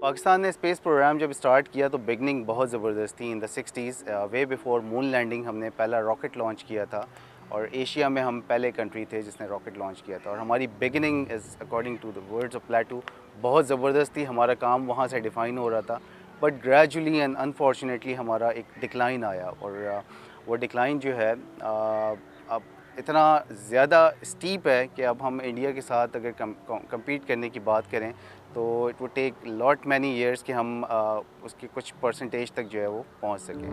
پاکستان نے space programme جب start کیا تو بگننگ بہت زبردست تھی ان دا 60s. وے بیفور مون لینڈنگ ہم نے پہلا راکٹ لانچ کیا تھا اور ایشیا میں ہم پہلے کنٹری تھے جس نے راکٹ لانچ کیا تھا, اور ہماری beginning is according to the words of Plato بہت زبردست تھی. ہمارا کام وہاں سے ڈیفائن ہو رہا تھا, بٹ گریجولی اینڈ انفارچونیٹلی ہمارا ایک ڈکلائن آیا, اور وہ ڈکلائن جو ہے اب اتنا زیادہ اسٹیپ ہے کہ اب ہم انڈیا کے ساتھ اگر کمپیٹ کرنے کی بات کریں تو it would take lot many years کہ ہم اس کے کچھ پرسنٹیج تک جو ہے وہ پہنچ سکیں.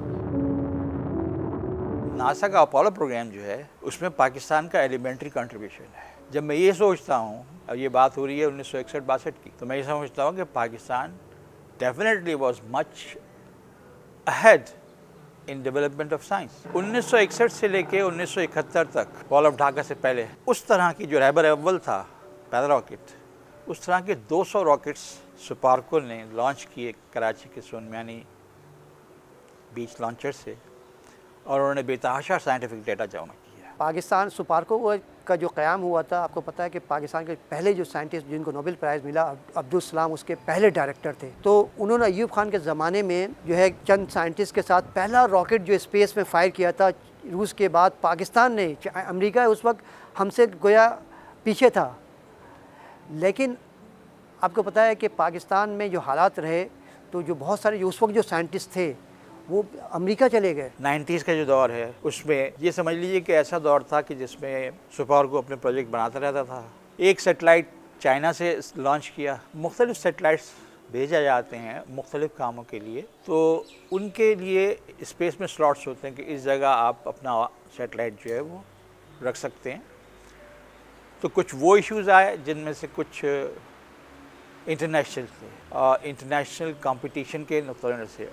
ناسا کا اپولو پروگرام جو ہے اس میں پاکستان کا ایلیمنٹری کنٹریبیوشن ہے. جب میں یہ سوچتا ہوں, اب یہ بات ہو رہی ہے 1961-62 کی, تو میں یہ سمجھتا ہوں کہ Pakistan definitely was much ahead in development of science. 1961 سے لے کے 1971 تک, فال آف ڈھاکہ سے پہلے, اس طرح کی جو رہبر اول تھا پہلا راکٹ, اس طرح کے 200 راکٹس سپارکو نے لانچ کیے کراچی کے سونمیانی بیچ لانچر سے, اور انہوں نے بے تحاشا سائنٹیفک ڈیٹا جمع کیا. پاکستان سپارکو کا جو قیام ہوا تھا, آپ کو پتہ ہے کہ پاکستان کے پہلے جو سائنٹسٹ جن کو نوبل پرائز ملا, عبدالسلام اس کے پہلے ڈائریکٹر تھے. تو انہوں نے ایوب خان کے زمانے میں جو ہے چند سائنٹسٹ کے ساتھ پہلا راکٹ جو اسپیس میں فائر کیا تھا روس کے بعد. پاکستان نے, امریکہ اس وقت ہم سے گویا پیچھے تھا, لیکن آپ کو پتہ ہے کہ پاکستان میں جو حالات رہے تو جو بہت سارے جو اس وقت جو سائنٹسٹ تھے وہ امریکہ چلے گئے. 90s کا جو دور ہے اس میں یہ سمجھ لیجیے کہ ایسا دور تھا کہ جس میں سپارکو اپنے پروجیکٹ بناتا رہتا تھا. ایک سیٹلائٹ چائنا سے لانچ کیا, مختلف سیٹلائٹس بھیجا جاتے ہیں مختلف کاموں کے لیے, تو ان کے لیے اسپیس میں سلاٹس ہوتے ہیں کہ اس جگہ آپ اپنا سیٹلائٹ جو ہے وہ رکھ سکتے ہیں. تو کچھ وہ ایشوز آئے جن میں سے کچھ انٹرنیشنل تھے, انٹرنیشنل کمپٹیشن کے نقطہ نظر سے,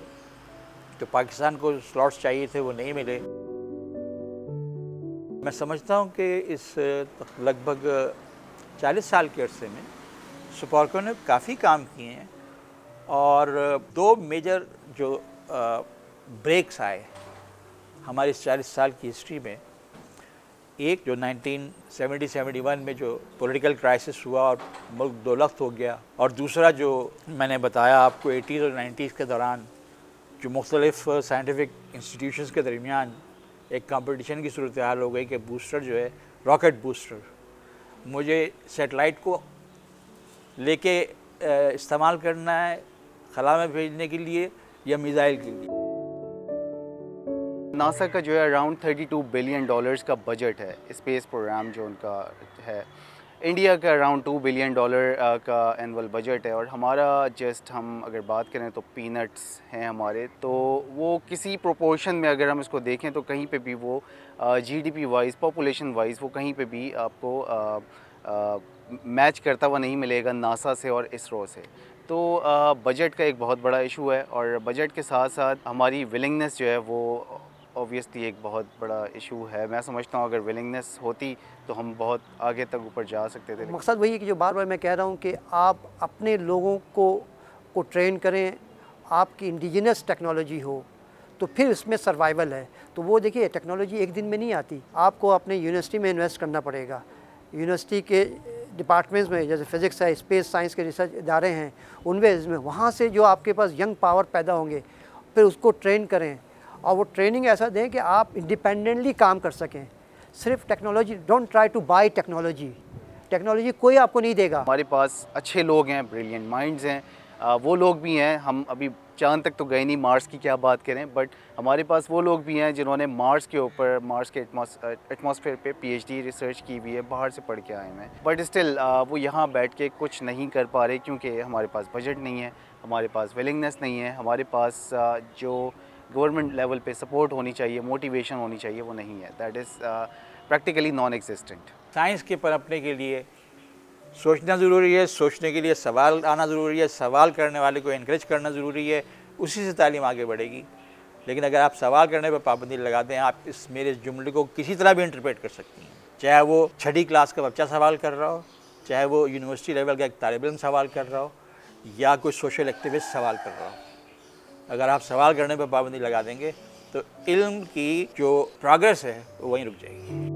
تو پاکستان کو سلاٹس چاہیے تھے, وہ نہیں ملے. میں سمجھتا ہوں کہ اس لگ بھگ 40 سال کے عرصے میں سپارکو نے کافی کام کیے ہیں, اور 2 میجر جو بریکس آئے ہماری اس 40 سال کی ہسٹری میں. ایک جو 1970-71 میں جو پولیٹیکل کرائسس ہوا اور ملک دو لخت ہو گیا, اور دوسرا جو میں نے بتایا آپ کو 80s اور 90s کے دوران جو مختلف سائنٹیفک انسٹیٹیوشنز کے درمیان ایک کمپٹیشن کی صورتحال ہو گئی کہ بوسٹر جو ہے, راکٹ بوسٹر, مجھے سیٹلائٹ کو لے کے استعمال کرنا ہے خلا میں بھیجنے کے لیے یا میزائل کے لیے. ناسا کا جو ہے اراؤنڈ $32 بلین کا بجٹ ہے اسپیس پروگرام جو ان کا ہے. انڈیا کا اراؤنڈ $2 بلین کا اینول بجٹ ہے, اور ہمارا جسٹ ہم اگر بات کریں تو پینٹس ہیں ہمارے. تو وہ کسی پروپورشن میں اگر ہم اس کو دیکھیں تو کہیں پہ بھی وہ GDP وائز, پاپولیشن وائز وہ کہیں پہ بھی آپ کو میچ کرتا ہوا نہیں ملے گا ناسا سے اور اسرو سے. تو بجٹ کا ایک بہت بڑا ایشو ہے, اور بجٹ کے ساتھ ساتھ ہماری ولنگنس جو ہے وہ اوبویسلی ایک بہت بڑا ایشو ہے. میں سمجھتا ہوں اگر ولنگنس ہوتی تو ہم بہت آگے تک اوپر جا سکتے تھے. مقصد وہی ہے کہ جو بار بار میں کہہ رہا ہوں کہ آپ اپنے لوگوں کو ٹرین کریں, آپ کی انڈیجنس ٹیکنالوجی ہو تو پھر اس میں سروائیول ہے. تو وہ دیکھیے ٹیکنالوجی ایک دن میں نہیں آتی, آپ کو اپنے یونیورسٹی میں انویسٹ کرنا پڑے گا. یونیورسٹی کے ڈپارٹمنٹس میں جیسے فزکس ہے, اسپیس سائنس کے ریسرچ ادارے ہیں, ان میں وہاں سے جو آپ کے پاس ینگ پاور پیدا ہوں گے, پھر اس کو ٹرین کریں, اور وہ ٹریننگ ایسا دیں کہ آپ انڈیپینڈنٹلی کام کر سکیں. صرف technology, don't try to buy technology, technology کوئی آپ کو نہیں دے گا. ہمارے پاس اچھے لوگ ہیں, بریلینٹ مائنڈز ہیں, وہ لوگ بھی ہیں. ہم ابھی چاند تک تو گئے نہیں, مارس کی کیا بات کریں, بٹ ہمارے پاس وہ لوگ بھی ہیں جنہوں نے مارس کے اوپر, مارس کے ایٹماسفیئر پہ PhD ریسرچ کی ہوئی ہے, باہر سے پڑھ کے آئے ہیں. بٹ اسٹل وہ یہاں بیٹھ کے کچھ نہیں کر پا رہے کیونکہ ہمارے پاس بجٹ نہیں ہے, ہمارے پاس ولنگنس نہیں ہے, ہمارے پاس جو گورنمنٹ لیول پہ سپورٹ ہونی چاہیے, موٹیویشن ہونی چاہیے, وہ نہیں ہے. That is practically naan existent. Science کے پنپنے کے لیے سوچنا ضروری ہے, سوچنے کے لیے سوال آنا ضروری ہے, سوال کرنے والے کو انکریج کرنا ضروری ہے, اسی سے تعلیم آگے بڑھے گی. لیکن اگر آپ سوال کرنے پہ پابندی لگا دیں, آپ اس میرے جملے کو کسی طرح بھی انٹرپریٹ کر سکتی ہیں, چاہے وہ 6ٹھی کلاس کا بچہ سوال کر رہا ہو, چاہے وہ یونیورسٹی لیول کا ایک طالب علم سوال کر رہا ہو, یا کوئی سوشل ایکٹیوسٹ سوال کر رہا ہو. اگر آپ سوال کرنے پہ پابندی لگا دیں گے تو علم کی جو پروگرس ہے وہ وہیں رک جائے گی.